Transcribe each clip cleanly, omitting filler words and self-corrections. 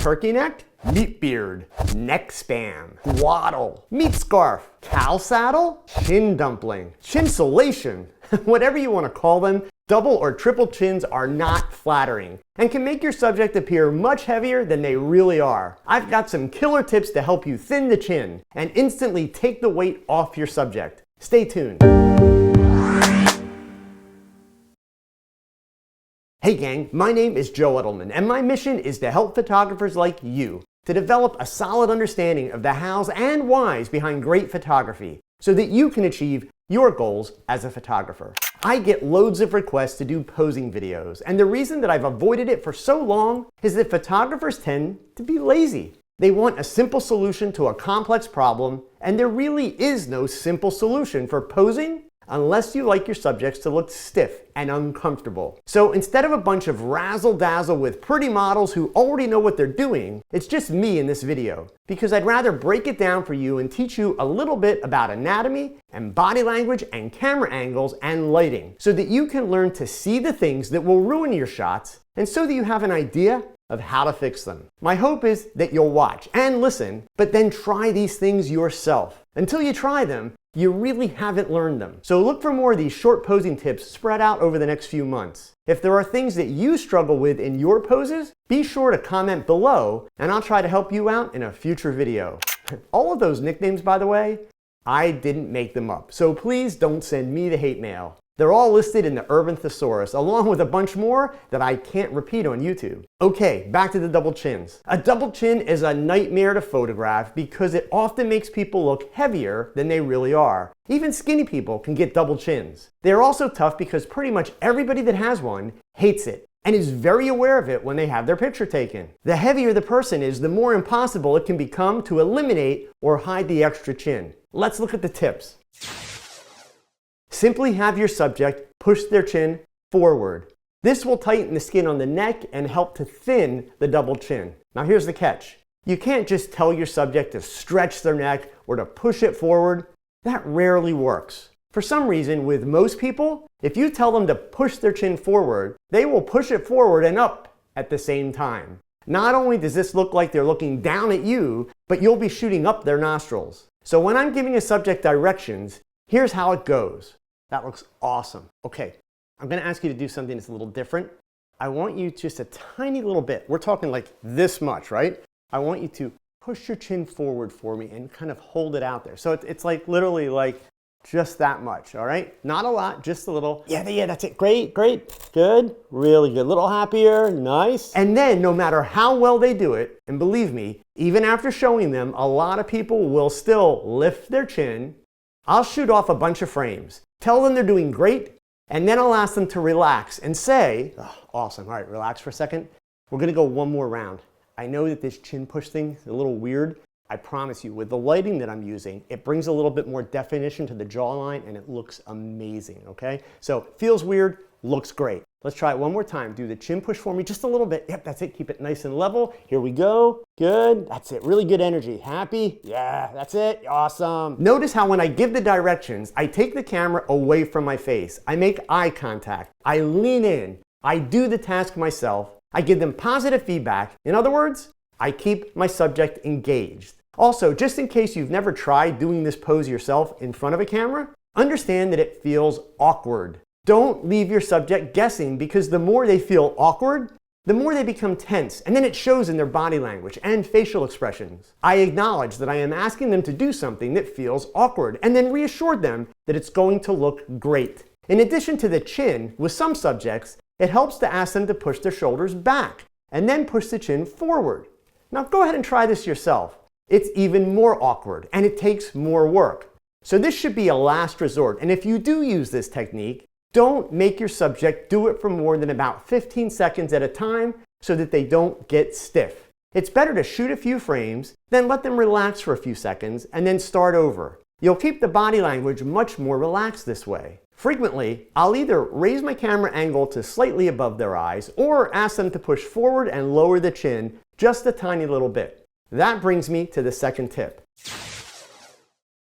turkey neck, meat beard, neck span, waddle, meat scarf, cow saddle, chin dumpling, chinsolation, whatever you want to call them. Double or triple chins are not flattering and can make your subject appear much heavier than they really are. I've got some killer tips to help you thin the chin and instantly take the weight off your subject. Stay tuned. Hey gang, my name is Joe Edelman and my mission is to help photographers like you to develop a solid understanding of the hows and whys behind great photography so that you can achieve your goals as a photographer. I get loads of requests to do posing videos, and the reason that I've avoided it for so long is that photographers tend to be lazy. They want a simple solution to a complex problem, and there really is no simple solution for posing unless you like your subjects to look stiff and uncomfortable. So instead of a bunch of razzle-dazzle with pretty models who already know what they're doing, it's just me in this video, because I'd rather break it down for you and teach you a little bit about anatomy and body language and camera angles and lighting, so that you can learn to see the things that will ruin your shots, and so that you have an idea of how to fix them. My hope is that you'll watch and listen, but then try these things yourself. Until you try them, you really haven't learned them. So look for more of these short posing tips spread out over the next few months. If there are things that you struggle with in your poses, be sure to comment below and I'll try to help you out in a future video. All of those nicknames, by the way, I didn't make them up, so please don't send me the hate mail. They're all listed in the Urban Thesaurus, along with a bunch more that I can't repeat on YouTube. Okay, back to the double chins. A double chin is a nightmare to photograph because it often makes people look heavier than they really are. Even skinny people can get double chins. They're also tough because pretty much everybody that has one hates it and is very aware of it when they have their picture taken. The heavier the person is, the more impossible it can become to eliminate or hide the extra chin. Let's look at the tips. Simply have your subject push their chin forward. This will tighten the skin on the neck and help to thin the double chin. Now here's the catch. You can't just tell your subject to stretch their neck or to push it forward. That rarely works. For some reason, with most people, if you tell them to push their chin forward, they will push it forward and up at the same time. Not only does this look like they're looking down at you, but you'll be shooting up their nostrils. So when I'm giving a subject directions, here's how it goes. That looks awesome. Okay, I'm gonna ask you to do something that's a little different. I want you just a tiny little bit. We're talking like this much, right? I want you to push your chin forward for me and kind of hold it out there. So it's like literally like just that much, all right? Not a lot, just a little. Yeah, that's it. Great, good, really good. A little happier, nice. And then no matter how well they do it, and believe me, even after showing them, a lot of people will still lift their chin. I'll shoot off a bunch of frames. Tell them they're doing great, and then I'll ask them to relax and say, oh, awesome, all right, relax for a second. We're gonna go one more round. I know that this chin push thing is a little weird. I promise you, with the lighting that I'm using, it brings a little bit more definition to the jawline and it looks amazing, okay? So, feels weird, looks great. Let's try it one more time. Do the chin push for me just a little bit. Yep, that's it, keep it nice and level. Here we go, good, that's it, really good energy. Happy? Yeah, that's it, awesome. Notice how when I give the directions, I take the camera away from my face. I make eye contact, I lean in, I do the task myself, I give them positive feedback. In other words, I keep my subject engaged. Also, just in case you've never tried doing this pose yourself in front of a camera, understand that it feels awkward. Don't leave your subject guessing because the more they feel awkward, the more they become tense, and then it shows in their body language and facial expressions. I acknowledge that I am asking them to do something that feels awkward and then reassure them that it's going to look great. In addition to the chin, with some subjects, it helps to ask them to push their shoulders back and then push the chin forward. Now go ahead and try this yourself. It's even more awkward and it takes more work. So this should be a last resort, and if you do use this technique, don't make your subject do it for more than about 15 seconds at a time so that they don't get stiff. It's better to shoot a few frames, then let them relax for a few seconds, and then start over. You'll keep the body language much more relaxed this way. Frequently, I'll either raise my camera angle to slightly above their eyes or ask them to push forward and lower the chin just a tiny little bit. That brings me to the second tip.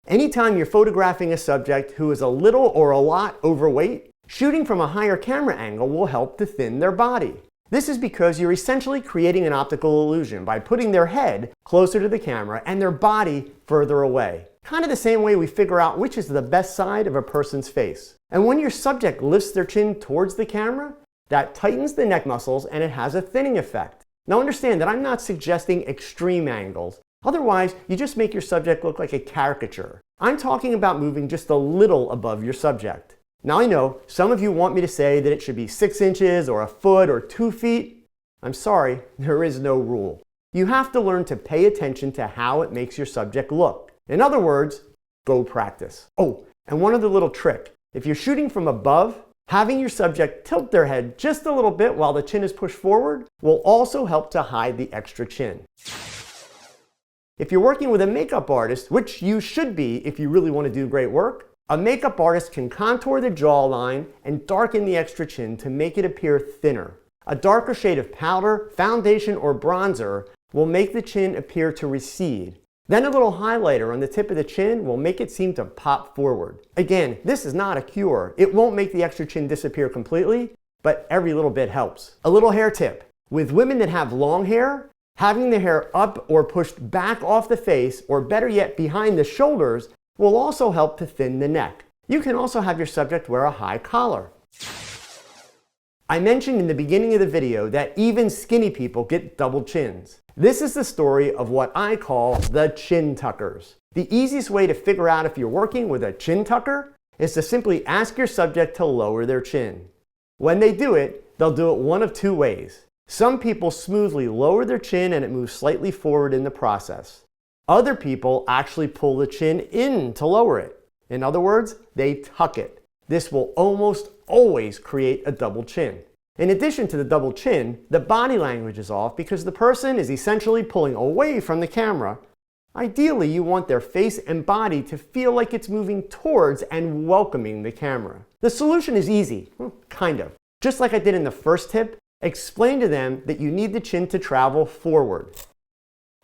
Anytime you're photographing a subject who is a little or a lot overweight, shooting from a higher camera angle will help to thin their body. This is because you're essentially creating an optical illusion by putting their head closer to the camera and their body further away. Kind of the same way we figure out which is the best side of a person's face. And when your subject lifts their chin towards the camera, that tightens the neck muscles and it has a thinning effect. Now understand that I'm not suggesting extreme angles. Otherwise, you just make your subject look like a caricature. I'm talking about moving just a little above your subject. Now I know some of you want me to say that it should be 6 inches or a foot or 2 feet. I'm sorry, there is no rule. You have to learn to pay attention to how it makes your subject look. In other words, go practice. Oh, and one other little trick. If you're shooting from above, having your subject tilt their head just a little bit while the chin is pushed forward will also help to hide the extra chin. If you're working with a makeup artist, which you should be if you really want to do great work, a makeup artist can contour the jawline and darken the extra chin to make it appear thinner. A darker shade of powder, foundation, or bronzer will make the chin appear to recede. Then a little highlighter on the tip of the chin will make it seem to pop forward. Again, this is not a cure. It won't make the extra chin disappear completely, but every little bit helps. A little hair tip. With women that have long hair, having the hair up or pushed back off the face, or better yet behind the shoulders, will also help to thin the neck. You can also have your subject wear a high collar. I mentioned in the beginning of the video that even skinny people get double chins. This is the story of what I call the chin tuckers. The easiest way to figure out if you're working with a chin tucker is to simply ask your subject to lower their chin. When they do it, they'll do it one of two ways. Some people smoothly lower their chin and it moves slightly forward in the process. Other people actually pull the chin in to lower it. In other words, they tuck it. This will almost always create a double chin. In addition to the double chin, the body language is off because the person is essentially pulling away from the camera. Ideally, you want their face and body to feel like it's moving towards and welcoming the camera. The solution is easy, kind of. Just like I did in the first tip, explain to them that you need the chin to travel forward.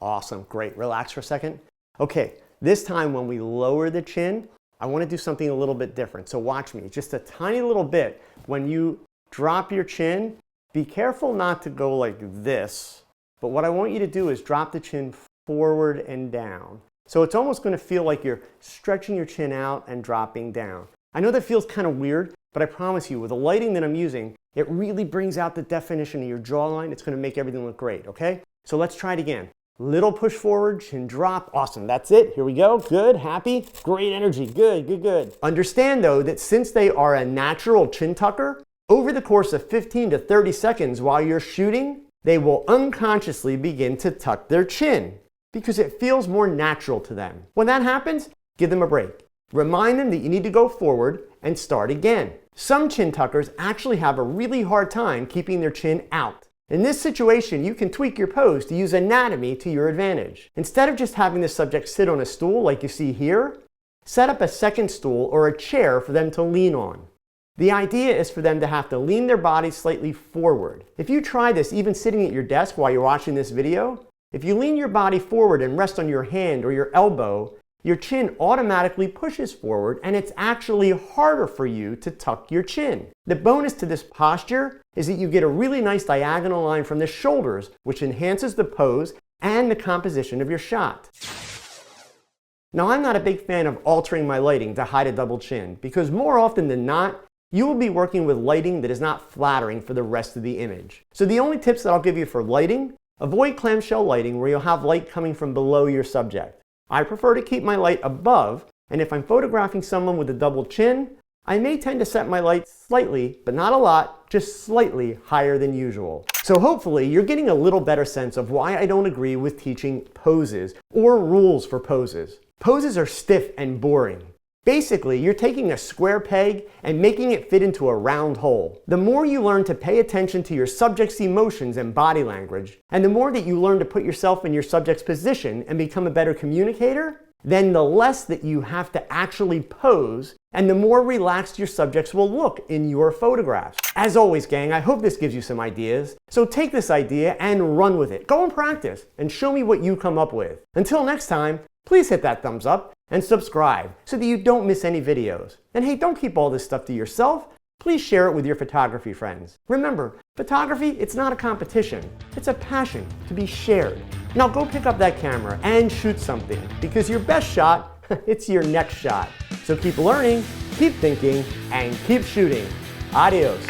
Awesome, great. Relax for a second. Okay, this time when we lower the chin, I want to do something a little bit different. So watch me, just a tiny little bit. When you drop your chin, be careful not to go like this. But what I want you to do is drop the chin forward and down. So it's almost going to feel like you're stretching your chin out and dropping down. I know that feels kind of weird, but I promise you, with the lighting that I'm using, it really brings out the definition of your jawline. It's going to make everything look great, okay? So let's try it again. Little push forward, chin drop. Awesome, that's it. Here we go. Good, happy, great energy. Good, good, good. Understand though that since they are a natural chin tucker, over the course of 15 to 30 seconds while you're shooting, they will unconsciously begin to tuck their chin because it feels more natural to them. When that happens, give them a break. Remind them that you need to go forward and start again. Some chin tuckers actually have a really hard time keeping their chin out. In this situation, you can tweak your pose to use anatomy to your advantage. Instead of just having the subject sit on a stool like you see here, set up a second stool or a chair for them to lean on. The idea is for them to have to lean their body slightly forward. If you try this even sitting at your desk while you're watching this video, if you lean your body forward and rest on your hand or your elbow, your chin automatically pushes forward and it's actually harder for you to tuck your chin. The bonus to this posture is that you get a really nice diagonal line from the shoulders, which enhances the pose and the composition of your shot. Now, I'm not a big fan of altering my lighting to hide a double chin because more often than not, you will be working with lighting that is not flattering for the rest of the image. So the only tips that I'll give you for lighting, avoid clamshell lighting where you'll have light coming from below your subject. I prefer to keep my light above, and if I'm photographing someone with a double chin, I may tend to set my light slightly, but not a lot, just slightly higher than usual. So hopefully you're getting a little better sense of why I don't agree with teaching poses or rules for poses. Poses are stiff and boring. Basically, you're taking a square peg and making it fit into a round hole. The more you learn to pay attention to your subject's emotions and body language, and the more that you learn to put yourself in your subject's position and become a better communicator, then the less that you have to actually pose, and the more relaxed your subjects will look in your photographs. As always, gang, I hope this gives you some ideas. So take this idea and run with it. Go and practice and show me what you come up with. Until next time, please hit that thumbs up and subscribe so that you don't miss any videos. And hey, don't keep all this stuff to yourself. please share it with your photography friends. Remember, photography, it's not a competition. It's a passion to be shared. Now go pick up that camera and shoot something, because your best shot, it's your next shot. So keep learning, keep thinking, and keep shooting. Adios.